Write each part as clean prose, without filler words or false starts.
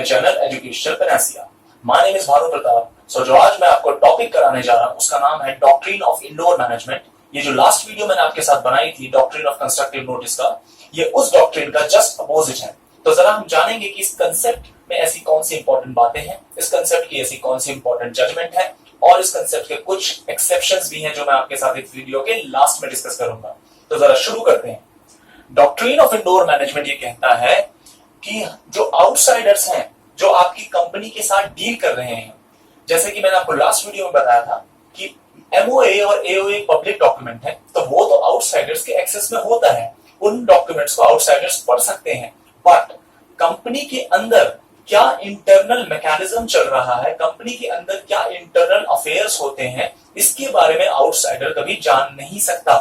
My channel educational Panacea. My name is Bhanu Pratap. So जो आज मैं आपको टॉपिक कराने जा रहा हूं उसका नाम है डॉक्ट्रिन ऑफ इंडोर मैनेजमेंट। ये जो लास्ट वीडियो मैंने आपके साथ बनाई थी डॉक्ट्रिन ऑफ कंस्ट्रक्टिव नोटिस का, ये उस डॉक्ट्रिन का जस्ट अपोजिट है। तो जरा हम जानेंगे कि इस कंसेप्ट में ऐसी कौन सी इंपॉर्टेंट बातें हैं, इस कंसेप्ट की ऐसी कौन सी इंपॉर्टेंट जजमेंट है और इस कंसेप्ट के कुछ एक्सेप्शंस भी हैं जो मैं आपके साथ इस वीडियो के लास्ट में डिस्कस करूंगा। तो जरा शुरू करते हैं। डॉक्ट्रिन ऑफ इंडोर मैनेजमेंट ये कहता है कि जो आउटसाइडर्स हैं जो आपकी कंपनी के साथ डील कर रहे हैं, जैसे कि मैंने आपको लास्ट वीडियो में बताया था कि एमओए और एओए पब्लिक डॉक्यूमेंट है, तो वो तो आउटसाइडर्स के एक्सेस में होता है, उन डॉक्यूमेंट्स को आउटसाइडर्स पढ़ सकते हैं। बट कंपनी के अंदर क्या इंटरनल मैकेनिज्म चल रहा है, कंपनी के अंदर क्या इंटरनल अफेयर्स होते हैं, इसके बारे में आउटसाइडर कभी जान नहीं सकता।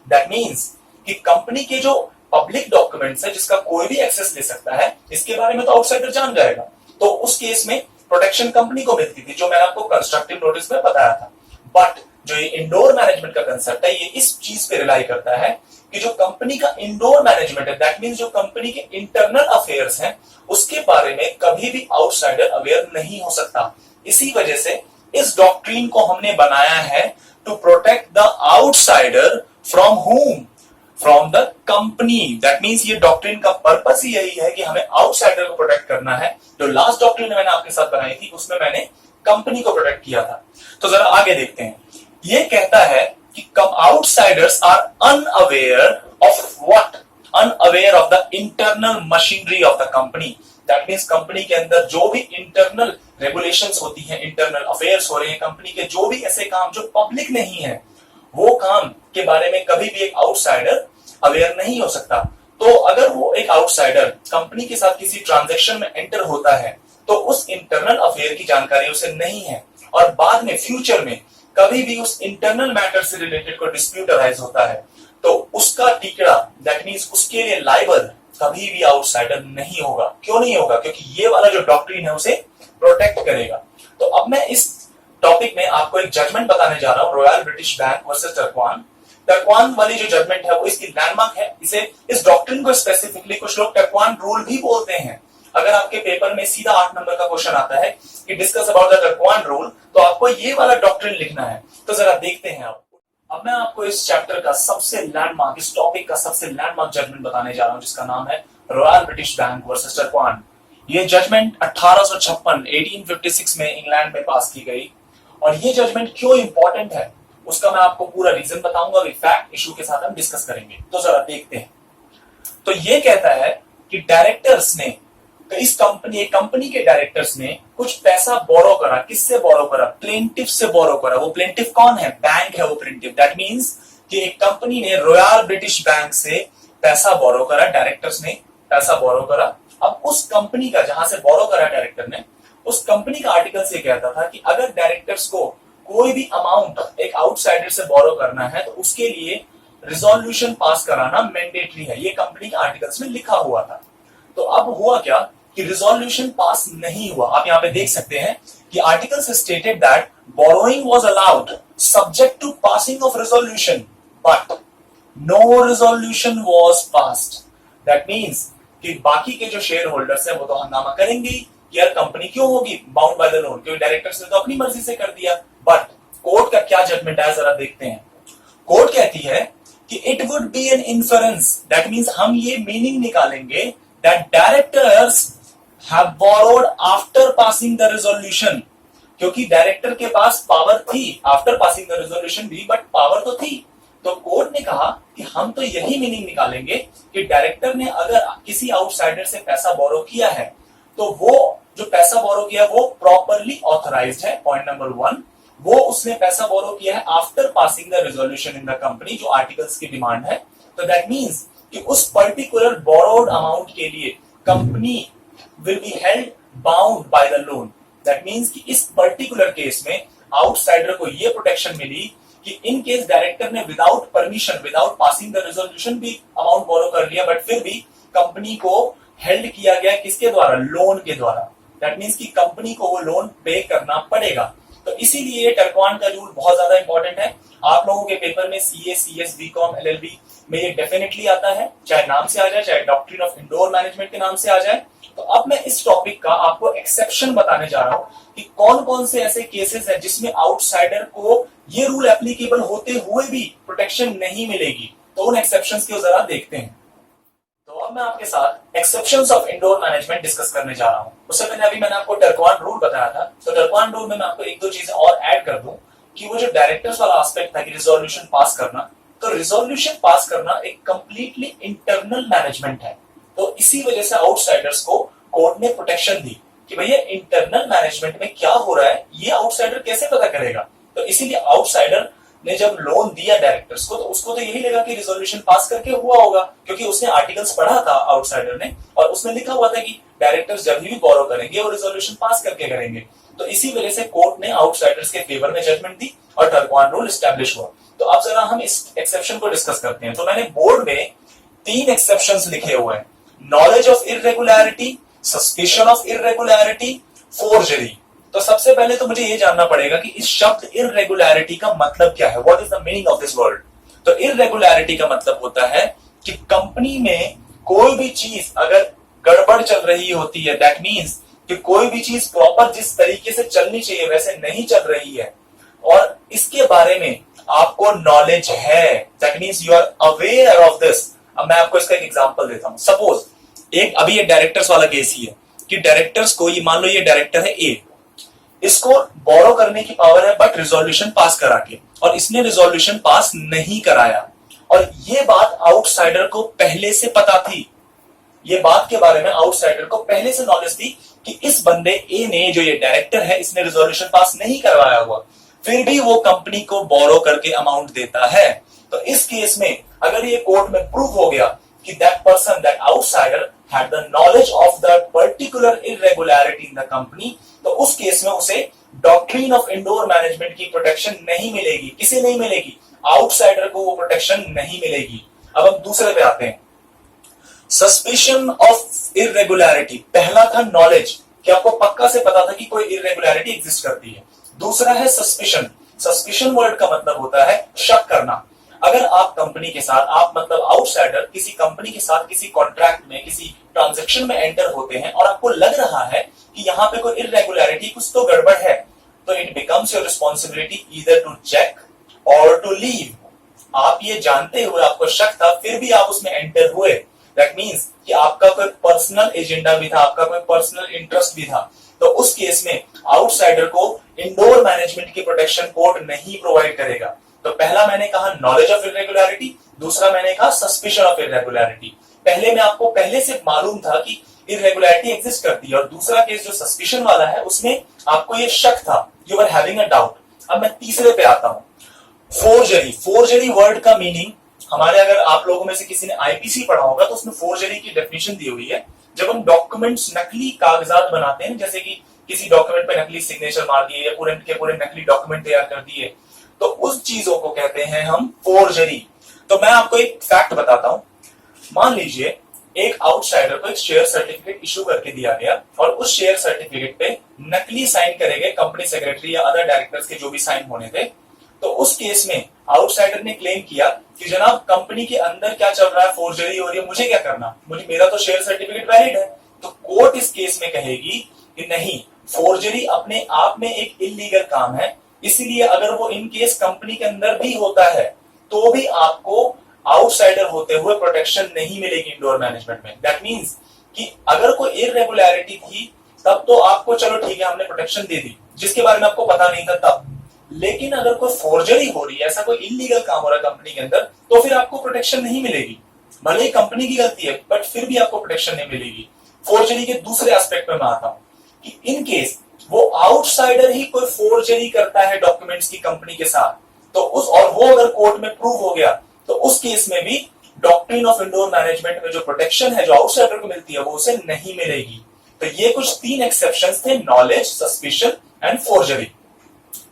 दैट मीन्स कि कंपनी के जो पब्लिक डॉक्यूमेंट्स है जिसका कोई भी एक्सेस ले सकता है, इसके बारे में तो आउटसाइडर जान जाएगा। तो उस केस में प्रोटेक्शन कंपनी को मिलती थी, जो मैंने आपको कंस्ट्रक्टिव नोटिस में बताया था। बट जो ये इंडोर मैनेजमेंट का कंसेप्ट है, ये इस चीज पे रिलाई करता है कि जो कंपनी का इंडोर मैनेजमेंट है, दैट मीन्स जो कंपनी के इंटरनल अफेयर्स हैं, उसके बारे में कभी भी आउटसाइडर अवेयर नहीं हो सकता। इसी वजह से इस डॉक्ट्रिन को हमने बनाया है to protect the outsider from whom, from the company. That means ये डॉक्ट्रिन का पर्पस ही यही है कि हमें आउटसाइडर को प्रोटेक्ट करना है। जो लास्ट डॉक्ट्रिन मैंने आपके साथ बनाई थी उसमें मैंने कंपनी को प्रोटेक्ट किया था। तो जरा आगे देखते हैं। ये कहता है कि outsiders are unaware of what, unaware of the internal machinery of the company. That means company के अंदर जो भी इंटरनल रेगुलेशंस होती हैं, इंटरनल अफेयर्स हो रहे हैं कंपनी के, जो भी ऐसे काम जो पब्लिक नहीं है, वो काम के बारे में कभी भी एक आउटसाइडर अवेयर नहीं हो सकता। तो अगर वो एक आउटसाइडर कंपनी के साथ किसी ट्रांजैक्शन में एंटर होता है तो उस इंटरनल अफेयर की जानकारी उसे नहीं है, और बाद में फ्यूचर में कभी भी उस इंटरनल मैटर से रिलेटेड कोई डिस्प्यूट अराइज होता है तो उसका टिकड़ा, दैट मींस उसके लिए लायबल कभी भी आउटसाइडर नहीं होगा। क्यों नहीं होगा? क्योंकि ये वाला जो डॉक्ट्रिन है उसे प्रोटेक्ट करेगा। तो अब मैं इस टॉपिक में आपको एक जजमेंट बताने जा रहा हूं, रॉयल ब्रिटिश बैंक वर्सेस टर्कवान। टर्कवान वाली जो जजमेंट है वो इसकी लैंडमार्क है। इसे, इस डॉक्ट्रिन को स्पेसिफिकली कुछ लोग टर्कवान रूल भी बोलते हैं। अगर आपके पेपर में सीधा 8 नंबर का क्वेश्चन आता है कि डिस्कस अबाउट द टर्कवान रूल, तो आपको ये वाला डॉक्ट्रिन लिखना है। तो जरा देखते हैं। अब मैं आपको इस चैप्टर का सबसे लैंडमार्क, इस टॉपिक का सबसे लैंडमार्क जजमेंट बताने जा रहा हूं, जिसका नाम है रॉयल ब्रिटिश बैंक वर्सेस टर्कवान। ये जजमेंट 1856 में इंग्लैंड में पास की गई। और ये जजमेंट क्यों इंपॉर्टेंट है उसका मैं आपको पूरा रीजन बताऊंगा, फैक्ट इशू के साथ हम डिस्कस करेंगे। तो जरा देखते हैं। तो ये कहता है कि डायरेक्टर्स ने, इस कंपनी के डायरेक्टर्स ने कुछ पैसा बोरो करा। किससे बोरो करा? प्लेंटिफ से बोरो करा। वो प्लेंटिफ कौन है? बैंक है वो प्लेंटिफ। दैट मींस कि एक कंपनी ने रॉयल ब्रिटिश बैंक से पैसा बोरो करा, डायरेक्टर्स ने पैसा बोरो करा। अब उस कंपनी का, जहां से बोरो करा डायरेक्टर ने, उस कंपनी का आर्टिकल से कहता था कि अगर डायरेक्टर्स को कोई भी अमाउंट एक आउटसाइडर से बोरो करना है तो उसके लिए रिजोल्यूशन पास कराना मैंडेटरी है। ये कंपनी के आर्टिकल्स में लिखा हुआ था। तो अब हुआ क्या कि रिजोल्यूशन पास नहीं हुआ। आप यहां पे देख सकते हैं कि आर्टिकल से stated that borrowing was allowed subject to passing of resolution, but no resolution was passed. That means कि बाकी के जो शेयर होल्डर्स हैं वो तो हंगामा करेंगे कि यार कंपनी क्यों होगी बाउंड बाय द लोन, क्योंकि डायरेक्टर्स ने तो अपनी मर्जी से कर दिया। बट कोर्ट का क्या जजमेंट है जरा देखते हैं। कोर्ट कहती है कि it would be an inference, that means हम ये मीनिंग निकालेंगे that directors have borrowed after passing the resolution, क्योंकि डायरेक्टर के पास पावर थी आफ्टर पासिंग द रिजोल्यूशन भी, बट पावर तो थी। तो कोर्ट ने कहा कि हम तो यही मीनिंग निकालेंगे कि डायरेक्टर ने अगर किसी आउटसाइडर से पैसा बोरो किया है तो वो जो पैसा बोरो किया वो प्रॉपरली ऑथराइज्ड है। पॉइंट नंबर 1, वो उसने पैसा बोरो किया है after passing the resolution in the company, जो आर्टिकल्स की डिमांड है। तो दैट मींस कि उस पर्टिकुलर बोरोड अमाउंट के लिए company will be held bound by the loan. That means कि इस पर्टिकुलर केस में आउटसाइडर को ये प्रोटेक्शन मिली कि इन केस डायरेक्टर ने without permission, without passing the resolution भी अमाउंट बोरो कर लिया, बट फिर भी कंपनी को हेल्ड किया गया किसके द्वारा? लोन के द्वारा। दैट मींस कि कंपनी को वो लोन पे करना पड़ेगा। तो इसीलिए टर्कवान का रूल बहुत ज्यादा इंपॉर्टेंट है। आप लोगों के पेपर में सीए, सीएस, बीकॉम, एलएलबी में ये डेफिनेटली आता है, चाहे नाम से आ जाए, चाहे डॉक्ट्रिन ऑफ इंडोर मैनेजमेंट के नाम से आ जाए। तो अब मैं इस टॉपिक का आपको एक्सेप्शन बताने जा रहा हूं कि कौन कौन से ऐसे केसेस हैं जिसमें आउटसाइडर को ये रूल एप्लीकेबल होते हुए भी प्रोटेक्शन नहीं मिलेगी। तो उन एक्सेप्शंस को जरा देखते हैं। तो अब मैं आपके साथ exceptions of indoor management discuss करने जा रहा हूं। उससे पहले अभी मैंने आपको टर्कवान रूल बताया था, तो टर्कवान रूल में मैं आपको एक दो चीजें और ऐड कर दूं कि वो जो डायरेक्टर्स वाला एस्पेक्ट था कि रिजोल्यूशन पास करना, तो रिजोल्यूशन पास करना एक कंप्लीटली इंटरनल मैनेजमेंट है। तो इसी वजह से आउटसाइडर्स को कोर्ट ने प्रोटेक्शन दी कि भैया इंटरनल मैनेजमेंट में क्या हो रहा है ये आउटसाइडर कैसे पता करेगा। तो इसीलिए आउटसाइडर ने जब लोन दिया डायरेक्टर्स को, तो उसको तो यही लगा कि रिजोल्यूशन पास करके हुआ होगा, क्योंकि उसने आर्टिकल्स पढ़ा था आउटसाइडर ने, और उसमें लिखा हुआ था कि डायरेक्टर्स जब भी बोरो करेंगे वो रिजोल्यूशन पास करके करेंगे। तो इसी वजह से कोर्ट ने आउटसाइडर्स के फेवर में जजमेंट दी और टर्कवान रूल एस्टैब्लिश हुआ। तो अब जरा हम इस एक्सेप्शन को डिस्कस करते हैं। तो मैंने बोर्ड में 3 एक्सेप्शंस लिखे हुए हैं: knowledge of irregularity, suspicion of irregularity, forgery. तो सबसे पहले तो मुझे ये जानना पड़ेगा कि इस शब्द इर्रेगुलरिटी का मतलब क्या है। What is the meaning of this word? तो इर्रेगुलरिटी का मतलब होता है कि कंपनी में कोई भी चीज अगर गड़बड़ चल रही होती है, दैट मीन्स कि कोई भी चीज प्रॉपर जिस तरीके से चलनी चाहिए वैसे नहीं चल रही है, और इसके बारे में आपको नॉलेज है, that means you are aware of this. अब मैं आपको इसका एक एग्जांपल देता हूं। सपोज अभी ये डायरेक्टर्स वाला केस ही है कि डायरेक्टर्स को, ये मान लो ये डायरेक्टर है ए, इसको बोरो करने की पावर है बट रिजोल्यूशन पास करा के, और इसने रिजोल्यूशन पास नहीं कराया, और ये बात आउटसाइडर को पहले से पता थी। ये बात के बारे में आउटसाइडर को पहले से नॉलेज थी कि इस बंदे ए ने, जो ये डायरेक्टर है, इसने रिजोल्यूशन पास नहीं करवाया हुआ, फिर भी वो कंपनी को बोरो करके अमाउंट देता है। तो इस केस में अगर ये कोर्ट में प्रूव हो गया कि that person, that outsider had the knowledge of that particular irregularity in the company, तो उस केस में उसे डॉक्ट्रिन ऑफ इंडोर मैनेजमेंट की प्रोटेक्शन नहीं मिलेगी। किसे नहीं मिलेगी? आउटसाइडर को वो प्रोटेक्शन नहीं मिलेगी। अब हम दूसरे पे आते हैं, सस्पिशन ऑफ इर्रेगुलरिटी। पहला था नॉलेज, कि आपको पक्का से पता था कि कोई इर्रेगुलरिटी एग्जिस्ट करती है। दूसरा है सस्पिशन। सस्पिशन वर्ड का मतलब होता है शक करना। अगर आप कंपनी के साथ, आप मतलब आउटसाइडर किसी कंपनी के साथ किसी कॉन्ट्रैक्ट में, किसी ट्रांजैक्शन में एंटर होते हैं और आपको लग रहा है कि यहाँ पे कोई इर्रेगुलरिटी, कुछ तो गड़बड़ है, तो it becomes your responsibility either to check और टू लीव। आप ये जानते हुए, आपको शक था, फिर भी आप उसमें एंटर हुए, दैट मीन्स कि आपका कोई पर्सनल एजेंडा भी था, आपका कोई पर्सनल इंटरेस्ट भी था। तो उस केस में आउटसाइडर को इंडोर मैनेजमेंट की प्रोटेक्शन कोड नहीं प्रोवाइड करेगा। तो पहला मैंने कहा नॉलेज ऑफ इर्रेगुलरिटी, दूसरा मैंने कहा सस्पिशन ऑफ इर्रेगुलरिटी। पहले में आपको पहले से मालूम था कि इर्रेगुलरिटी एग्जिस्ट करती है, और दूसरा केस जो सस्पिशन वाला है उसमें आपको ये शक था, you are having a doubt. अब मैं तीसरे पे आता हूं, फोर्जरी। फोर्जरी वर्ड का मीनिंग हमारे, अगर आप लोगों में से किसी ने आईपीसी पढ़ा होगा तो उसमें फोर्जरी की डेफिनेशन दी हुई है। जब हम डॉक्यूमेंट्स, नकली कागजात बनाते हैं, जैसे कि किसी डॉक्यूमेंट पे नकली सिग्नेचर मार दिए या पूरे के पूरे नकली डॉक्यूमेंट तैयार कर दिए, तो उस चीजों को कहते हैं हम फोर्जरी। तो मैं आपको एक फैक्ट बताता हूं। मान लीजिए एक आउटसाइडर को एक शेयर सर्टिफिकेट इशू करके दिया गया, और उस शेयर सर्टिफिकेट पे नकली साइन करे गए कंपनी सेक्रेटरी या अदर डायरेक्टर्स के जो भी साइन होने थे। तो उस केस में आउटसाइडर ने क्लेम किया कि जनाब कंपनी के अंदर क्या चल रहा है, फोर्जरी हो रही है, मुझे क्या करना, मुझे, मेरा तो शेयर सर्टिफिकेट वैलिड है। तो कोर्ट इस केस में कहेगी कि नहीं, फोर्जरी अपने आप में एक इलीगल काम है, इसलिए अगर वो इन केस कंपनी के अंदर भी होता है तो भी आपको आउटसाइडर होते हुए प्रोटेक्शन नहीं मिलेगी इंडोर मैनेजमेंट में। दैट मींस कि अगर कोई इर्रेगुलरिटी थी तब तो आपको चलो ठीक है, हमने प्रोटेक्शन दे दी, जिसके बारे में आपको पता नहीं था तब। लेकिन अगर कोई फोर्जरी हो रही है, ऐसा कोई इलीगल काम हो रहा है कंपनी के अंदर, तो फिर आपको प्रोटेक्शन नहीं मिलेगी। भले ही कंपनी की गलती है बट फिर भी आपको प्रोटेक्शन नहीं मिलेगी। फोर्जरी के दूसरे एस्पेक्ट में मैं आता हूं कि इन केस वो आउटसाइडर ही कोई फोर्जरी करता है डॉक्यूमेंट्स की कंपनी के साथ, तो उस, और वो अगर कोर्ट में प्रूव हो गया, तो उस केस में भी डॉक्ट्रिन ऑफ इंडोर मैनेजमेंट में जो प्रोटेक्शन है जो आउटसाइडर को मिलती है वो उसे नहीं मिलेगी। तो ये कुछ 3 एक्सेप्शंस थे, नॉलेज, सस्पिशन एंड फोर्जरी।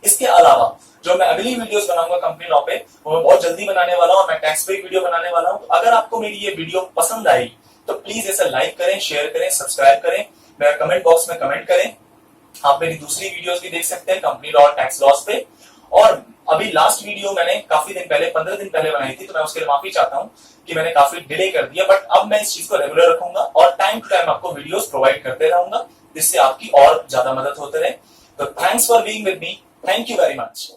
इसके अलावा जो मैं अगली वीडियोस बनाऊंगा कंपनी लॉ पे, वो मैं बहुत जल्दी बनाने वाला हूं, और मैं टैक्स पे वीडियो बनाने वाला हूं। तो अगर आपको मेरी ये वीडियो पसंद आई तो प्लीज इसे लाइक करें, शेयर करें, सब्सक्राइब करें, मेरा कमेंट बॉक्स में कमेंट करें। आप मेरी दूसरी वीडियोस भी देख सकते हैं कंपनी लॉ और टैक्स लॉस पे। और अभी लास्ट वीडियो मैंने काफी दिन पहले 15 दिन पहले बनाई थी, तो मैं उसके लिए माफी चाहता हूं कि मैंने काफी डिले कर दिया, बट अब मैं इस चीज को रेगुलर रखूंगा और टाइम टू टाइम आपको वीडियोस प्रोवाइड करते रहूंगा, जिससे आपकी और ज्यादा मदद होते रहे। तो thanks for being with me, thank you very much.